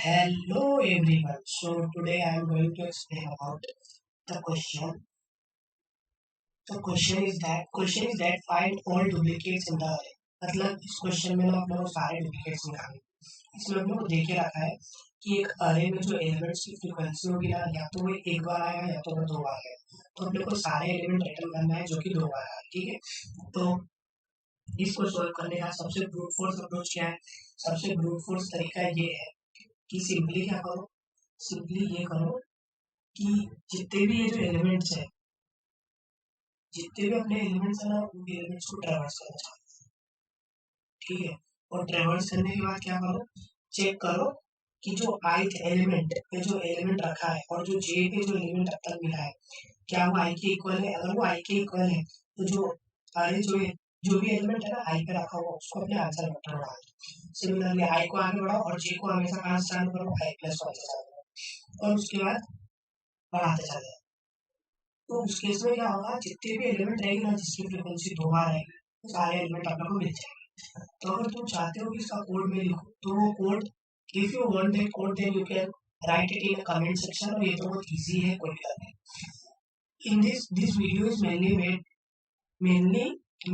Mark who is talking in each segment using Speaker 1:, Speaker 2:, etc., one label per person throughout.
Speaker 1: Hello everyone. So today I am going to explain about the question. The question is that find all duplicates in the array. मतलब इस question में ना अपने को सारे duplicates निकालने। इसमें अपने को देखे रखा है कि एक अरे में जो एलिमेंट्स की फ्रीक्वेंसी होगी ना या तो वो एक बार आएगा या तो वो दो बार आएगा। तो अपने को सारे एलिमेंट रिटर्न करना है जो कि दो बार आए। ठीक है। तो इसको सोल्व करने का सबसे ब्रूट फोर्स अप्रोच क्या है? सबसे ब्रूट फोर्स तरीका ये है कि सिंपली क्या करो, सिंपली ये करो कि जितने भी ये जो एलिमेंट्स है, जितने भी अपने एलिमेंट्स है ना उन एलिमेंट्स को ट्रेवर्स करना चाहते हैं। ठीक है। और ट्रेवर्स करने के बाद क्या करो, चेक करो कि जो ith एलिमेंट पे जो एलिमेंट रखा है और जो जे पे जो एलिमेंट अब तक मिला है क्या वो आई के इक्वल है। अगर वो आई के इक्वल है तो जो अरे जो भी एलिमेंट है ना आई पे रखा हुआ उसको अपने आंसर वेक्टर में डाल दो। सिमिलरली आई को आगे बढ़ाओ और जे को हमेशा कहाँ स्टार्ट करो, आई प्लस वन से स्टार्ट करो और उसके बाद बढ़ाते चले। तो उस केस में क्या होगा, जितने भी एलिमेंट रहेंगे ना जिसकी फ्रीक्वेंसी दो बार आएगी वो सारे एलिमेंट अपने को मिल जाएंगे। तो अगर तुम चाहते हो कि इसका कोड में लिखो तो वो code, if you want that code then you can write it in comment section. और ये तो बहुत इजी है, कोई दिक्कत नहीं। In this video is mainly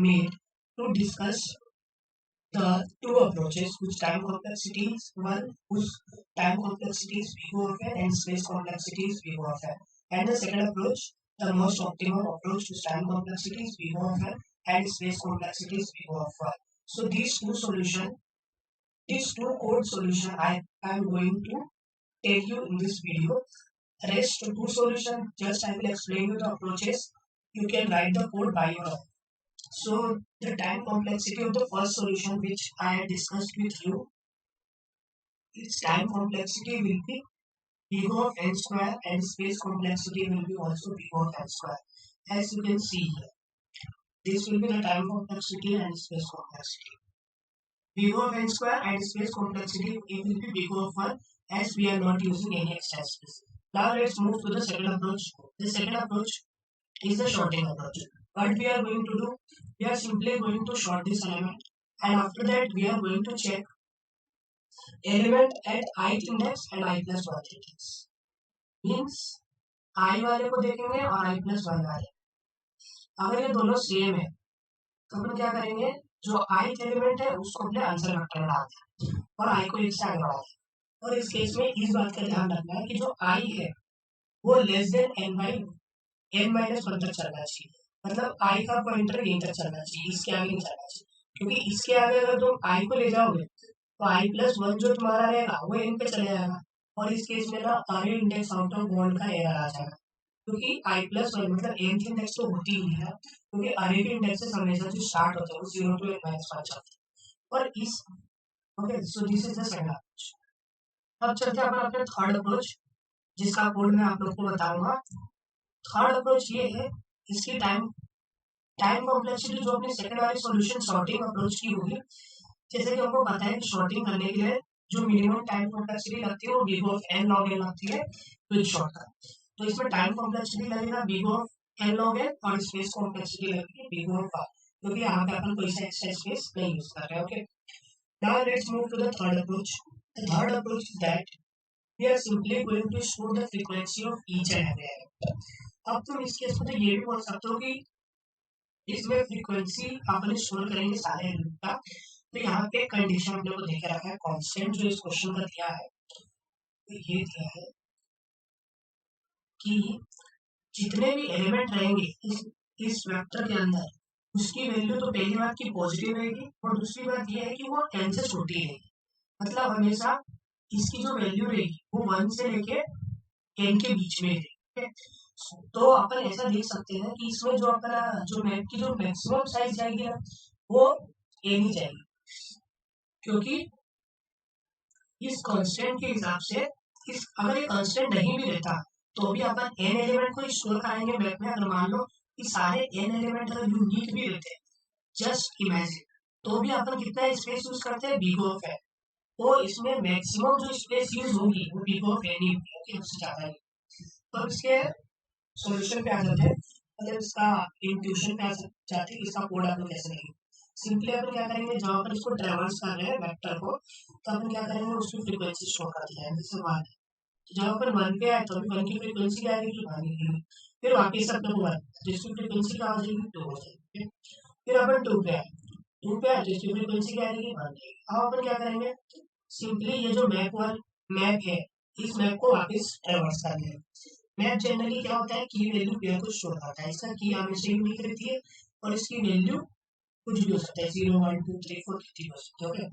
Speaker 1: made to discuss the two approaches whose time complexity is one, whose time complexity is O of n and space complexity is O of n. And the second approach, the most optimum approach whose time complexity is O of n and space complexity is O of 1. So these two code solution I am going to tell you in this video. Rest two solution, just I will explain you the approaches. You can write the code by your own. So the time complexity of the first solution which I had discussed with you, its time complexity will be big of n square and space complexity will be also big of n square. As you can see here, this will be the time complexity and space complexity. Big of n square and space complexity it will be big of 1 as we are not using any extra space. Now let's move to the second approach. The second approach is the sorting approach. What we are going to do, we are simply going to sort this element and after that we are going to check element at ith index and I plus 1 index. Means I वाले को देखेंगे और I plus 1 वाले। अगर ये दोनों same है तो अपन क्या करेंगे, जो ith एलिमेंट है उसको अपने आंसर वेक्टर में डालते हैं और I को एक से आगे बढ़ाते हैं। और इस केस में इस बात का ध्यान रखना है कि जो I है वो less than n minus one तक चलना चाहिए। मतलब आई का पॉइंटर यहीं तक चलना चाहिए, इसके आगे नहीं चलना चाहिए। क्योंकि इसके आगे अगर तुम आई को ले जाओगे तो आई प्लस वन जो तुम्हारा रहेगा वो एन पे चले जाएगा और इस केस में ना अरे इंडेक्स आउट ऑफ बॉन्ड का एरर आ जाएगा। क्योंकि आई प्लस वन मतलब एन इंडेक्स तो होती ही है, क्योंकि अरे के इंडेक्सेस हमेशा जो स्टार्ट होते हैं वो zero to N minus one चलते हैं। और इस okay, so this is the second approach. अब चलते हैं अपन अपने थर्ड अप्रोच जिसका कोड मैं आप लोग को बताऊंगा। थर्ड अप्रोच ये है, इसकी टाइम कॉम्प्लेक्सिटी जो अपनी सेकंड वाली सॉल्यूशन सॉर्टिंग अप्रोच की होगी। जैसे कि हमको पता है कि सॉर्टिंग करने के लिए जो मिनिमम टाइम कॉम्प्लेक्सिटी लगती है वो big of n log n लगती है क्विक शॉर्ट का। तो इसमें टाइम कॉम्प्लेक्सिटी लगेगा big of n log n और स्पेस कॉम्प्लेक्सिटी लगेगी big of r, क्योंकि यहाँ पे अपन कोई सा एक्स्ट्रा स्पेस नहीं यूज कर रहे हैं। Okay, now let's move to the third approach. The third approach is that we are simply going to store the frequency of each and every element. अब तुम इस केस में तो ये भी बोल सकते हो कि इसमें फ्रीक्वेंसी अपन स्टोर करेंगे सारे एलिमेंट का। तो यहाँ पे कंडीशन अपने को देके रखा है, कांस्टेंट जो इस क्वेश्चन का दिया है तो ये दिया है कि जितने भी एलिमेंट रहेंगे इस वेक्टर के अंदर उसकी वैल्यू तो पहली बात की पॉजिटिव रहेगी और दूसरी बात ये है कि वो n से छोटी रहेगी। मतलब हमेशा इसकी जो वैल्यू रहेगी वो 1 से लेके n के बीच में रहेगी। तो अपन ऐसा देख सकते हैं कि इसमें जो अपना जो मैप की जो मैक्सिमम साइज जाएगी ना वो n ही जाएगी, क्योंकि इस कांस्टेंट के हिसाब से इस अगर ये कांस्टेंट नहीं भी रहता तो भी अपन n एलिमेंट को स्टोर कराएंगे मैप में। अगर मान लो कि सारे n एलिमेंट अगर यूनिक भी रहते, जस्ट इमेजिन, तो भी अपन कितना स्पेस यूज करते हैं, big of n। तो इसमें मैक्सिमम जो स्पेस यूज होगी वो big of n ही होगी, उससे ज्यादा नहीं। तो इसके सॉल्यूशन पे आ जाते हैं, मतलब इसका इंट्यूशन पे आ जाते हैं, इसका कोड आप लोग कैसे लिखेंगे। सिंपली अपन क्या करेंगे, जब अपन इसको ट्रेवर्स कर रहे हैं वेक्टर को, तो अपन क्या करेंगे, उसकी फ्रीक्वेंसी शो कर दिया है, जैसे 1। तो जब अपन 1 पे आए तो अभी 1 की फ्रीक्वेंसी क्या आएगी, 1 की। फिर वापिस अपने को 1, जिसकी फ्रीक्वेंसी क्या हो जाएगी, 2 हो जाएगी। फिर अपन 2 पे आए, 2 पे आए तो इसकी फ्रीक्वेंसी क्या आएगी, 1 आएगी। अब अपन क्या करेंगे, सिंपली ये जो मैप है, इस मैप को वापस ट्रेवर्स कर दिया। मैप जनरली क्या होता है, की वैल्यू पेयर को शो करता है, इसका की हमेशा यूनिक रहती है और इसकी वैल्यू कुछ भी हो सकता है, 0 1 2 3 4 कितनी हो सकती है। ओके,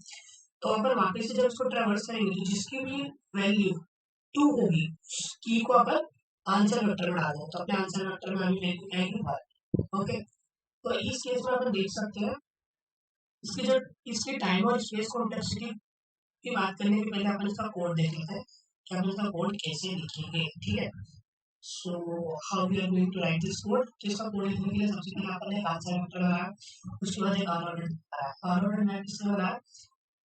Speaker 1: तो अपन वापस से जब इसको ट्रेवर्स करेंगे तो जिसकी भी वैल्यू 2 होगी, की को अपन आंसर वेक्टर में डाल दें, तो अपने आंसर वेक्टर में अभी वैल्यू क्या आएगी, 1। ओके, तो इस केस में अपन देख सकते हैं, इसकी जो इसकी टाइम और स्पेस कॉम्प्लेक्सिटी की बात करने के पहले अपन इसका कोड देख लेते हैं कि अपन इसका कोड कैसे लिखेंगे। ठीक है, so how we are going to write this code. तो इसका कोड लिखने के लिए सबसे पहले अपन एक आंसर वेक्टर बनाया, उसके बाद एक आर ऑर्डर बनाया। आर ऑर्डर मैप इसलिए बनाया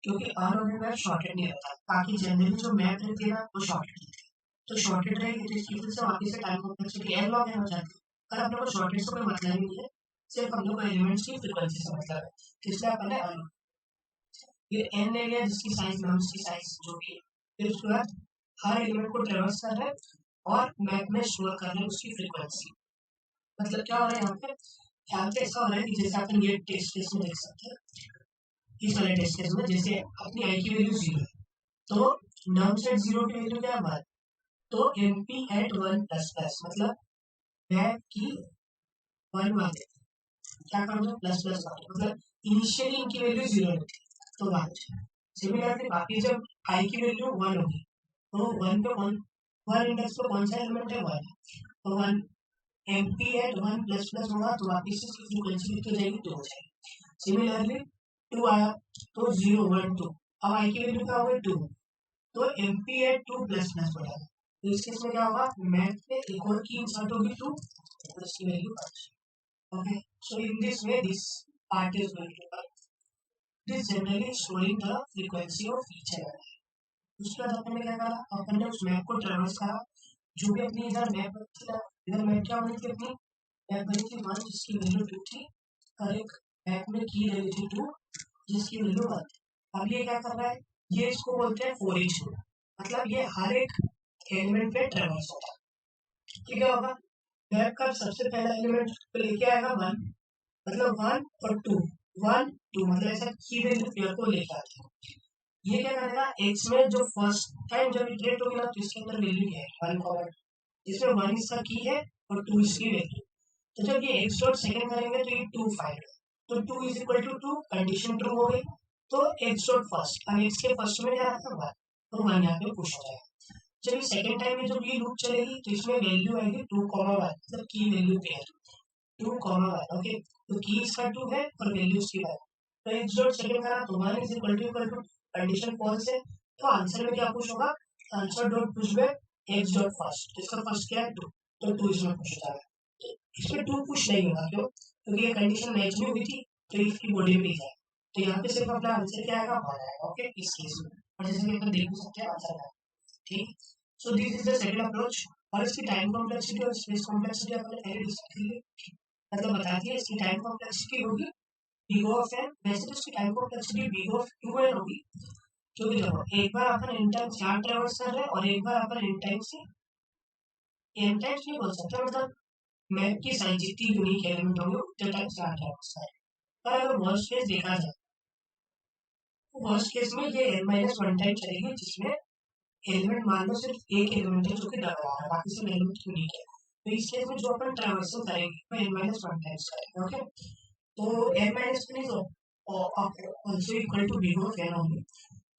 Speaker 1: क्योंकि आर ऑर्डर मैप शॉर्टेड नहीं रहता, बाकी जनरली जो मैप रहती है ना वो शॉर्टेड रहती है, तो शॉर्टेड रहेगी तो इसकी वजह से वापस से time complexity N log N हो जाती है। पर अपने को शॉर्टेड से कोई मतलब ही नहीं है, सिर्फ हम लोग को एलिमेंट्स की फ्रीक्वेंसी से मतलब है, तो इसलिए अपन ने ये एन ले लिया जिसकी साइज नम्स की साइज जो भी है। फिर उसके बाद हर एलिमेंट को ट्रेवर्स कर रहे हैं और मैप में स्टोर कर रहे हैं उसकी फ्रीक्वेंसी। मतलब क्या हो रहा है यहाँ पे ऐसा हो रहा है कि जैसे अपन ये टेस्ट केस में देख सकते हैं, इस वाले टेस्ट केस में जैसे अपनी आई की वैल्यू 0 है, तो नम्स एट 0 की वैल्यू क्या है, 1। तो एमपी एट 1 प्लस प्लस मतलब मैप की 1 1 क्या कर दो, प्लस प्लस मतलब इनिशियली इनकी वैल्यू 0 थी तो 1। सिमिलरली बाकी जब आई की वैल्यू 1 होगी तो 1 पे 1 इंडेक्स पे कौन सा एलिमेंट है, 1। तो 1 एमपी एट 1 प्लस प्लस होगा तो वापिस इसकी फ्रीक्वेंसी कितनी हो जाएगी, 2 हो जाएगी। सिमिलरली 2 आया तो 0 1 2, अब आई की वैल्यू क्या होगी, 2, तो एमपी एट 2 प्लस प्लस हो जाएगा। तो इस केस में क्या होगा, मैथ में एक और की इंसर्ट होगी 2 तो इसकी value 5। Okay, so in this way this part is going to work. It is generally storing the frequency of each element. उसके बाद अपन ने क्या करा, अपन ने उस मैप को ट्रेवर्स करा, जो भी अपनी इधर मैप थी ना, इधर मैप क्या बनी थी, अपनी मैप बनी थी 1 जिसकी वैल्यू 2 थी, और एक मैप में की वैल्यू थी 2 जिसकी वैल्यू 1 थी। अब ये क्या कर रहा है, ये इसको बोलते हैं फॉर ईच लूप, मतलब ये हर एक एलिमेंट पे ट्रेवर्स होता है। ठीक है, होगा मैप का सबसे पहला एलिमेंट पे लेके आएगा 1, मतलब 1 और 2 1 2 मतलब ऐसा की वैल्यू पेयर को लेके आते हैं। ये क्या करेगा, एक्स में जो फर्स्ट टाइम जब इटरेट होगी ना तो इसके अंदर वैल्यू क्या है, 1 कॉमन, इसमें 1 इसका की है और 2 इसकी वैल्यू। तो जब ये एक्स डॉट सेकंड करेंगे तो ये 2 फाइंड, तो 2 is equal to 2 condition true हो गई, तो एक्स डॉट फर्स्ट, अब एक्स के फर्स्ट में क्या रखा 1 तो 1 यहाँ पे पुश हो जाएगा। जब ये सेकंड टाइम में जब ये लूप चलेगी तो इसमें वैल्यू आएगी 2 1 मतलब की वैल्यू पेयर 2 1। ओके, तो की इसका 2 है और वैल्यू इसकी 1, तो एक्स डॉट सेकंड करा तो 1 is equal to condition false है, तो आंसर में क्या पुश होगा, आंसर डॉट पुश में एक्स डॉट फर्स्ट, तो इसका फर्स्ट क्या है 2, तो 2 इसमें पुश हो जाएगा। तो इसमें 2 पुश नहीं होगा, क्यों, क्योंकि ये कंडीशन मैच नहीं हुई थी, तो इसकी बॉडी में जाए, तो यहाँ पे सिर्फ अपना आंसर क्या आएगा, 1 आएगा। ओके, इस केस में, और जैसे कि अपन देख सकते हैं आंसर आएगा। ठीक, सो this is the second approach. और इसकी टाइम कॉम्प्लेक्सिटी और स्पेस कॉम्प्लेक्सिटी अपन ने पहले डिस्कस की है, मतलब बताती है इसकी टाइम कॉम्प्लेक्सिटी होगी big of n, वैसे तो इसकी time complexity big of 2n होगी, क्योंकि देखो एक बार अपन n टाइम्स यहाँ ट्रेवर्स कर रहे हैं और एक बार अपन n टाइम्स से n टाइम्स नहीं बोल सकते, मतलब मैप की साइज जितनी यूनिक एलिमेंट होंगे उतने टाइम्स यहाँ ट्रेवर्स कर रहे हैं। पर अगर वर्स्ट केस देखा जाए तो वर्स्ट केस में ये n माइनस 1 टाइम चलेगी, जिसमें एलिमेंट मान लो सिर्फ एक एलिमेंट है जो कि डबल आ रहा है, बाकी सब एलिमेंट यूनिक है, तो इस केस में जो अपन ट्रेवर्सल करेंगे वो n माइनस 1 टाइम्स करेंगे। ओके, तो n minus 1 is also equal to big of n होगी,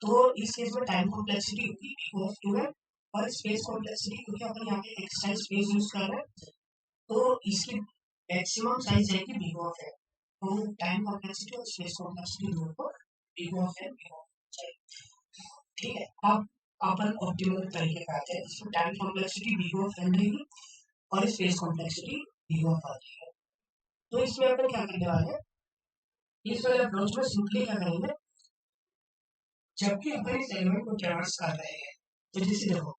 Speaker 1: तो इस केस में टाइम कॉम्प्लेक्सिटी होगी big of 2n, और स्पेस कॉम्प्लेक्सिटी क्योंकि अपन यहाँ पे एक्स्ट्रा स्पेस यूज कर रहे हैं तो इसकी मैक्सिमम साइज है कि big of n, तो टाइम कॉम्प्लेक्सिटी और स्पेस कॉम्प्लेक्सिटी दोनों को big of n चाहिए। ठीक है, अब अपन ऑप्टिमल तरीके पे आते हैं, इसमें time complexity big of n रहेगी और space complexity big of r रहेगी। तो इसमें अपन क्या करने वाले हैं, इस वाले अप्रोच में सिंपली क्या करेंगे, जबकि अपन इस एलिमेंट को ट्रेवर्स कर रहे हैं तो जैसे देखो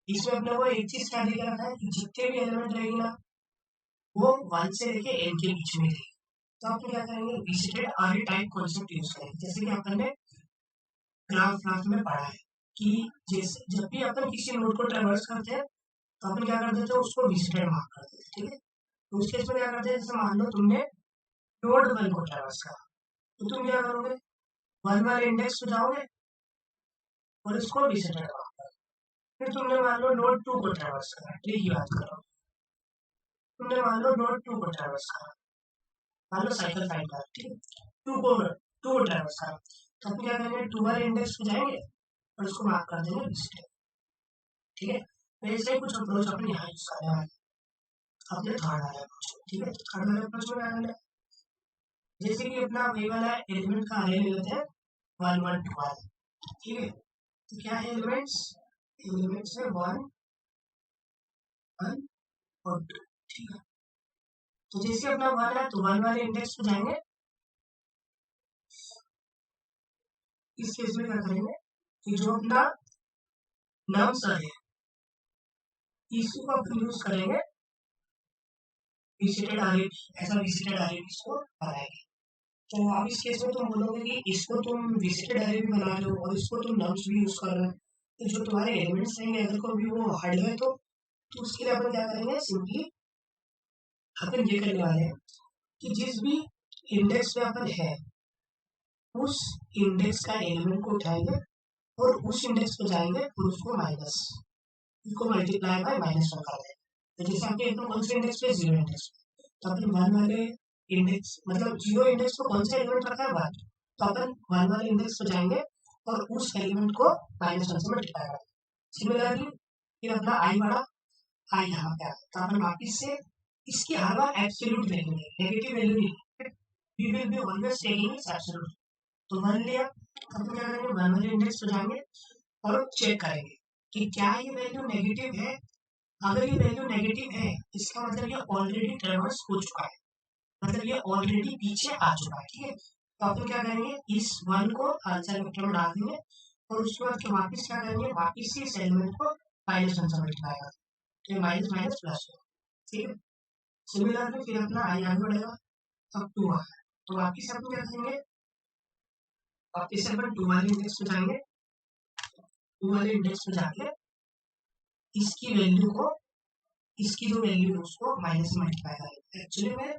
Speaker 1: इसमें अपने को एक चीज क्या दिख रहा है कि जितने भी एलिमेंट रहेंगे ना वो 1 से लेके n के बीच में रहेगी, तो अपन क्या करेंगे, visited array type concept use करेंगे। जैसे कि अपन ने ग्राफ में पढ़ा है कि जैसे जब भी अपन किसी नोड को ट्रेवर्स करते हैं तो अपन क्या करते थे, उसको विजिटेड मार्क करते थे, ठीक है। तो उस केस में क्या करते हैं, जैसे मान लो तुमने नोड 1 को ट्रेवर्स करा, तो तुम क्या करोगे, 1 वाले इंडेक्स पे जाओगे और इसको विजिटेड मार्क करो। फिर तुमने मान लो नोड 2 को ट्रेवर्स करा, ट्री की बात करो, तुमने मान लो नोड 2 को ट्रेवर्स करा, मान लो साइकिल फाइंड करा, ठीक है, 2 को ट्रेवर्स करा, तो अपन क्या करेंगे, 2 वाले इंडेक्स पे जाएंगे और उसको मार्क कर देंगे विजिटेड, ठीक है। तो ऐसे ही कुछ अप्रोच अपन यहाँ यूज करने वाले अपने थर्ड वाले अप्रोच, ठीक है। थर्ड वाले अप्रोच में क्या करना है, जैसे कि अपना वही वाला एलिमेंट का अरे ले लेते हैं 1 1 2 वाला, ठीक है। तो क्या है एलिमेंट्स, एलिमेंट्स है 1 1 और 2, ठीक है। तो जैसे अपना 1 है तो 1 वाले इंडेक्स पे जाएंगे, इस केस में क्या करेंगे कि जो अपना नम्स है इसको अपन यूज करेंगे विजिटेड अरे, ऐसा विजिटेड अरे इसको बनाएंगे। तो अब इस केस में तुम बोलोगे कि इसको तुम विजिटेड अरे भी बना रहे हो और इसको तुम नम्स भी यूज कर रहे हो, तो जो तुम्हारे एलिमेंट्स रहेंगे अगर कभी वो हट गए तो उसके लिए अपन क्या करेंगे, सिंपली अपन ये करने वाले हैं कि जिस भी इंडेक्स पे अपन है उस इंडेक्स का एलिमेंट को उठाएंगे और उस इंडेक्स पे जाएंगे और उसको माइनस, उसको मल्टीप्लाई बाय -1 कर देंगे। तो जैसे आपके एकदम कौन से इंडेक्स पे, 0 इंडेक्स पे, तो अपन 1 वाले इंडेक्स मतलब 0 इंडेक्स को कौन सा एलिमेंट रखा है 1, तो अपन 1 वाले इंडेक्स पे जाएंगे और उस एलिमेंट को -1 से मल्टीप्लाई करेंगे। सिमिलरली फिर अपना आई बड़ा आई यहाँ पे आ गया, तो अपन वापिस से इसकी हर बार एब्सोल्यूट देखेंगे, नेगेटिव वैल्यू नहीं, we will be always taking its absolute. तो 1 लिया, अपन क्या करेंगे 1 वाले इंडेक्स पे जाएंगे और चेक करेंगे कि क्या ये वैल्यू नेगेटिव है। अगर ये वैल्यू नेगेटिव है इसका मतलब ये ऑलरेडी ट्रेवर्स हो चुका है, मतलब ये ऑलरेडी पीछे आ चुका है, ठीक है। तो अपन क्या करेंगे, इस 1 को आंसर वेक्टर में डाल देंगे और उसके बाद वापिस क्या करेंगे, वापिस से इस एलिमेंट को -1 से मल्टीप्लाई कर, तो माइनस माइनस प्लस हो, ठीक है। सिमिलरली फिर अपना आई आगे बढ़ेगा, अब 2 आ गया, तो वापिस अपन क्या करेंगे, वापिस से अपन 2 वाले इंडेक्स पे जाएंगे, 2 वाले इंडेक्स पे जाके इसकी वैल्यू को, इसकी जो वैल्यू है उसको माइनस से मल्टीप्लाई करेंगे। एक्चुअली में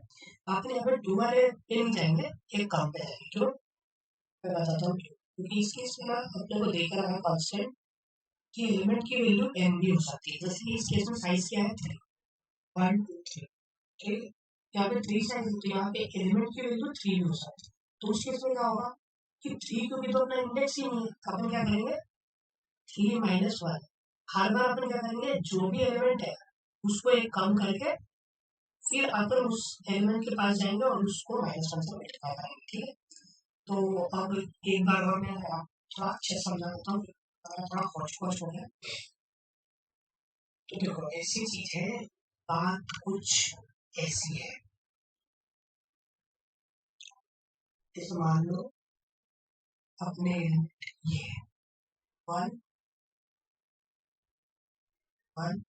Speaker 1: आपने यहाँ पे 2 वाले पे नहीं जाएंगे, एक कम पे जाएंगे, क्यों मैं बताता हूँ क्यों, क्योंकि इसके इसमें अपने को देख रहा है कॉन्स्टेंट कि एलिमेंट की वैल्यू n भी हो सकती है। जैसे इस केस में साइज क्या है 3, 1 2 3, ठीक है। यहाँ पे 3 साइज है तो यहाँ पे एलिमेंट की वैल्यू 3 भी हो सकती है। तो उस केस में क्या होगा कि 3 क्योंकि तो अपना इंडेक्स ही नहीं है, अपन क्या करेंगे 3 -1, हर बार अपन क्या करेंगे जो भी एलिमेंट है उसको एक कम करके फिर अपन उस एलिमेंट के पास जाएंगे और उसको -1 से मल्टीप्लाई करेंगे, ठीक है। तो अब एक बार और मैं थोड़ा अच्छे से समझा देता हूँ, थोड़ा हौच-पौच हो गया। तो देखो ऐसी चीज है, बात कुछ ऐसी है, जैसे मान लो अपने ये 1 1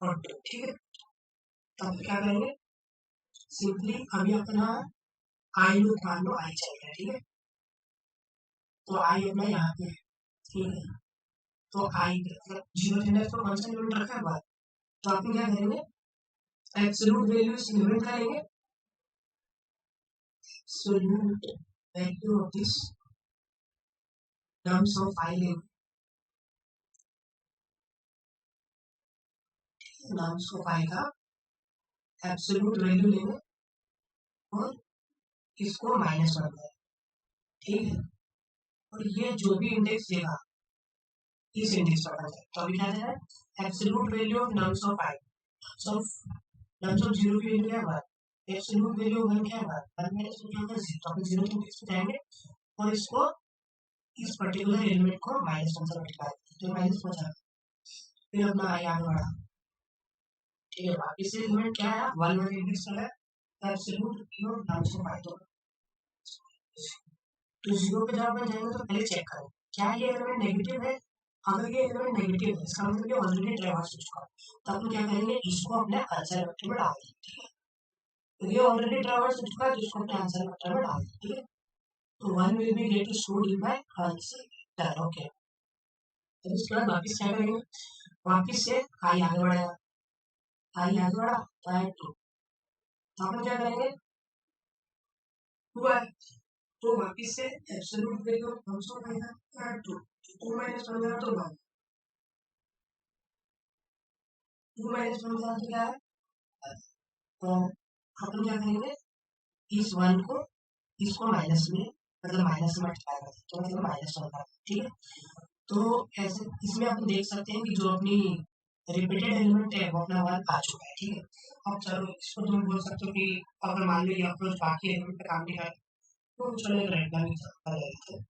Speaker 1: और 2, ठीक है। तब क्या करेंगे, सिंपली अभी अपना आई लुक मान लो आई चल रहा है, ठीक है। तो आई अपना यहाँ पे है, ठीक है। तो आई मतलब 0 इंडेक्स पर कौन सा एलिमेंट रखा है 1, तो आप क्या करेंगे एब्सोल्यूट वैल्यू इस एलिमेंट का लेंगे, absolute value of this terms of I लेंगे, टर्म्स ऑफ आई का एब्सोल्यूट वैल्यू लेंगे और इसको -1 करें, ठीक है। और ये जो भी इंडेक्स देगा इस इंडेक्स पर करते हैं, तो अभी क्या देना है absolute value of nums of I, nums of 0 की वैल्यू क्या है 1, एब्सोल्यूट वैल्यू 1 क्या है 1 माइनस 1 क्या होगा 0, तो अपन 0 के इंडेक्स पे जाएंगे और इसको इस पर्टिकुलर एलिमेंट को -1 से मल्टीप्लाई करेंगे, तो माइनस हो जाएगा। फिर अपना आई आगे बढ़ा, ठीक है। वापिस से एलिमेंट क्या है 1 वाले इंडेक्स पर है, absolute value of nums of I, तो 0 पे जब अपन जाएंगे तो पहले चेक करें क्या ये एलिमेंट नेगेटिव है। अगर ये एलिमेंट नेगेटिव है इसका मतलब ये ऑलरेडी ट्रेवर्स हो चुका है, तो अपन क्या करेंगे इसको अपने आंसर वेक्टर में डाल देंगे, ठीक है। तो ये ऑलरेडी ट्रावर्स हो चुका है, तो इसको अपने आंसर वेक्टर में डाल दो, ठीक है। तो 1 will be get stored in my answer vector, okay. तो इसके बाद वापस क्या करेंगे, वापस से आई आगे बढ़ेगा, आई आगे बढ़ा तो आई 2, तो अपन क्या करेंगे 2 आई, तो वापस से एब्सोल्यूट वैल्यू हम सो पाएगा ऐड 2, 2 माइनस 1 करा तो 1, 2 माइनस 1 करा तो क्या है, तो अपन क्या करेंगे इस 1 को इसको माइनस में, मतलब माइनस में मल्टीप्लाई कर सकते हैं, मतलब माइनस 1 का, ठीक है। तो ऐसे इसमें अपन देख सकते हैं कि जो अपनी रिपीटेड एलिमेंट है वो अपना 1 आ चुका है, ठीक है। अब चलो इसको तुम बोल सकते हो कि अगर मान लो ये अप्रोच बाकी एलिमेंट पे काम नहीं कर, तो चलो एक रैंडम ही कर लेते हैं,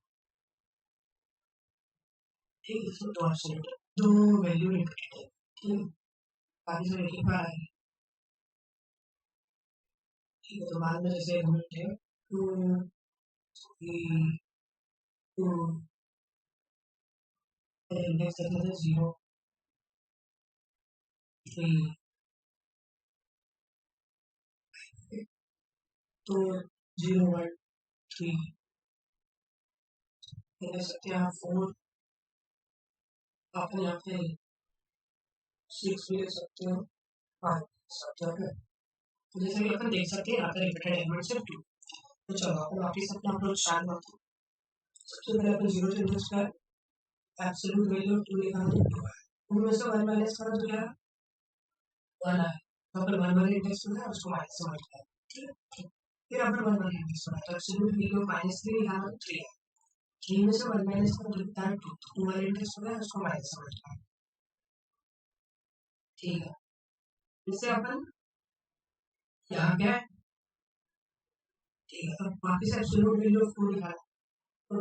Speaker 1: ठीक है। इसमें दो एब्सोल्यूट दो वैल्यू रिपीटेड है, ठीक है, बाकी सब एक ही बार आएगी, ठीक है। तो मान लो जैसे एलिमेंट है 2 3 2, इंडेक्स देख लेते हैं 0 3, तो 0 1 3 ले सकते हैं आप 4, आप यहाँ पे 6 भी ले सकते हो, 5 सकते हो, तो जैसे कि अपन देख सकते हैं यहाँ पे रिपीटेड एलिमेंट सिर्फ 2। तो चलो अपन वापस अपना अप्रोच स्टार्ट करते हैं। सबसे पहले अपन 0 से इंडेक्स का एब्सोल्यूट वैल्यू 2 निकालते हैं, 2 में से 1 माइनस करा तो क्या 1 आए, तो अपन 1 वाले इंडेक्स में उसको माइनस से मल्टीप्लाई, ठीक है। फिर अपन 1 वाले इंडेक्स में तो एब्सोल्यूट वैल्यू -3 निकालना तो 3 है, 3 में से 1 माइनस करा तो कितना है 2, 2 वाले इंडेक्स में उसको माइनस से मल्टीप्लाई, ठीक है। इससे अपन यहाँ क्या है, ठीक है। अब वापस एब्सोल्यूट वैल्यू ऑफ 2 निकाला, तो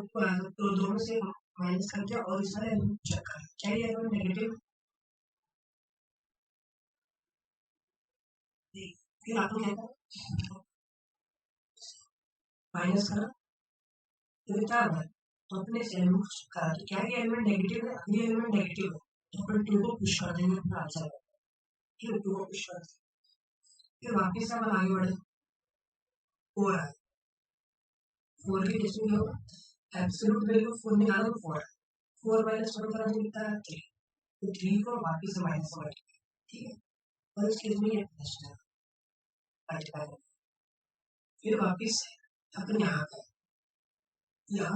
Speaker 1: दोनों से माइनस करके और इस वाले एलिमेंट चेक करें, क्या ये एलिमेंट नेगेटिव, फिर आपको क्या करें माइनस करा तो कितना आ, तो अपने इस एलिमेंट को चेक करा, तो क्या ये एलिमेंट नेगेटिव है, ये एलिमेंट नेगेटिव है, तो अपन 2 को पुश कर देंगे अपना आंसर, फिर 2 को पुश कर देंगे, फिर वापस से अपन आगे बढ़े 4 आए, 4 के केस में क्या होगा, एब्सोल्यूट वैल्यू 4 निकाला तो 4 है, 4 माइनस 1 करा तो कितना है 3, तो 3 को वापस से माइनस से मल्टीप्लाई, ठीक है। और इस केस में ये प्लस है मल्टीप्लाई, फिर वापस अपन यहाँ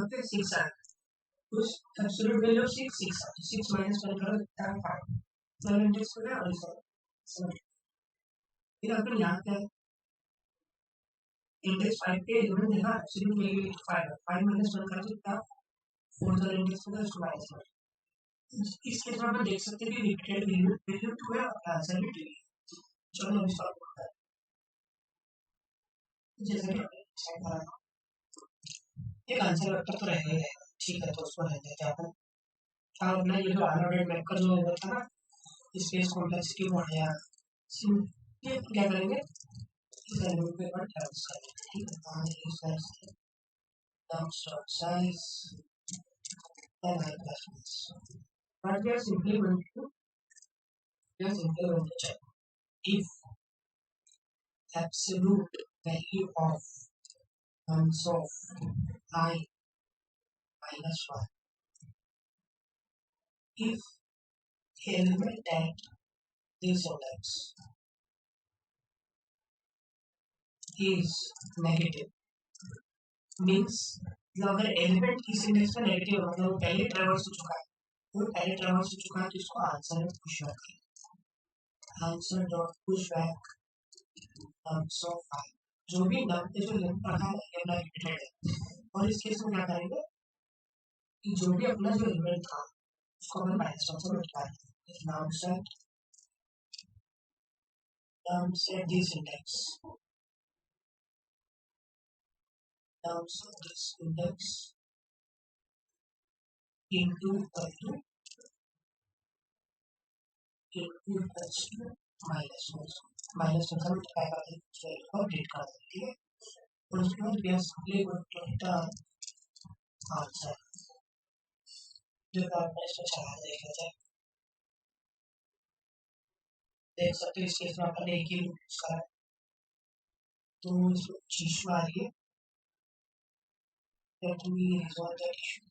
Speaker 1: पे 6 आया, उस एब्सोल्यूट वैल्यू 6 है, तो 6 माइनस 1 करो कितना है 5, तो इंडेक्स हो गया और इसे फिर अपन यहाँ पे इंडेक्स 5 पे एलिमेंट देखा एब्सोल्यूट वैल्यू 5 है, 5 माइनस 1 करो कितना 4 का इंडेक्स होगा उसको माइनस 1, इस केस में अपन देख सकते हैं कि रिपीटेड वैल्यू वैल्यू 2 है और आंसर भी 2 है। चलो हम इसको करते हैं, जैसे कि चेक करा एक आंसर वेक्टर तो रहेगा ही रहेगा, ठीक है, तो उसको रह देते हैं अपन। अब अपना ये जो ऑर्डर मैप का जो वो था ना स्पेस कॉम्प्लेक्सिटी वो है यार, ये क्या करेंगे इस एलिमेंट पे पर टर्म्स करेंगे, ठीक है। इस तरह से terms dot size and I plus plus, but we are simply going to check if absolute value of terms of I minus 1, if element at this index is negative, means मतलब अगर element इस index में negative है मतलब वो पहले traverse हो चुका है, वो पहले ट्रैवर्स हो चुका है, तो इसको आंसर में पुश बैक करें, answer dot push back terms of I, जो भी नम पे जो लिमिट रखा है एम रिपीटेड है, और इस केस में क्या करेंगे कि जो भी अपना जो एलिमेंट था उसको अपन माइनस 1 से मल्टीप्लाई करेंगे, नाम से this index terms of this index into equals to minus 1, minus 1 का मल्टीप्लाई कर देंगे और अपडेट कर देंगे, ठीक है। और उसके बाद we are simply going to return answer, जो आपने इसमें चला देख लेते हैं, देख सकते हो इस केस में अपन एक ही यूज करा, तो इसमें कुछ इशू आ रही है. Let me resolve that issue.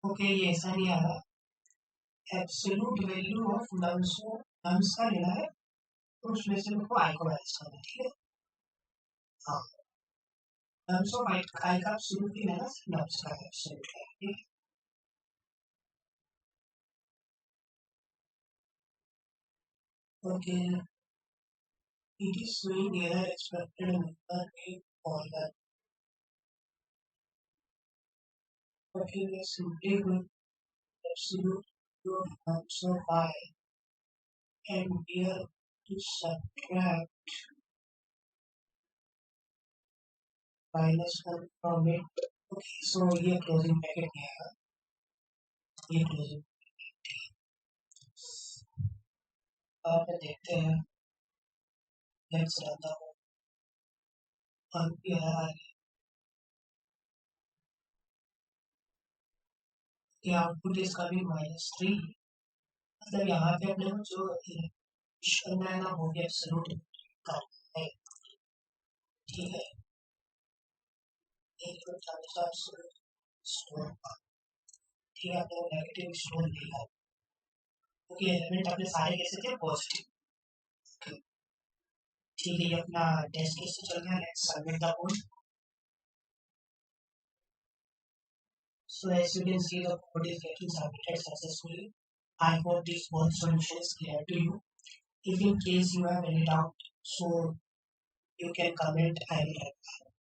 Speaker 1: Okay, ये ऐसा नहीं आ रहा. एब्सोल्यूट वैल्यू ऑफ नम्स का लेना है, तो उसमें से मेरे को आई को माइनस करना है. ठीक है. हाँ, नम्स ऑफ आई का एब्सोल्यूट ही लेना, नम्स का एब्सोल्यूट है. ठीक है. Okay, it is showing error expected number in order. Okay, we are simply going absolute your nums of I, and we are to subtract minus 1 from it. Okay, so ये closing bracket नहीं आएगा. ये closing. अब देखते हैं. Let's run the error आ रही है. कि आउटपुट इज कमिंग -3. मतलब यहाँ पे अपने को जो push करना है ना, वो भी एब्सोल्यूट करना है. ठीक है. एक तो चालीस एब्सोल्यूट स्टोर. ठीक है, अपने नेगेटिव स्टोर लिखा, क्योंकि एलिमेंट अपने सारे कैसे थे, पॉजिटिव. ठीक है, ये अपना टेस्ट केस से चल रहा है. Let's submit the code. So as you can see, the code is getting submitted successfully. I hope this both solution is clear to you. If in case you have any doubt, so you can comment. I will reply.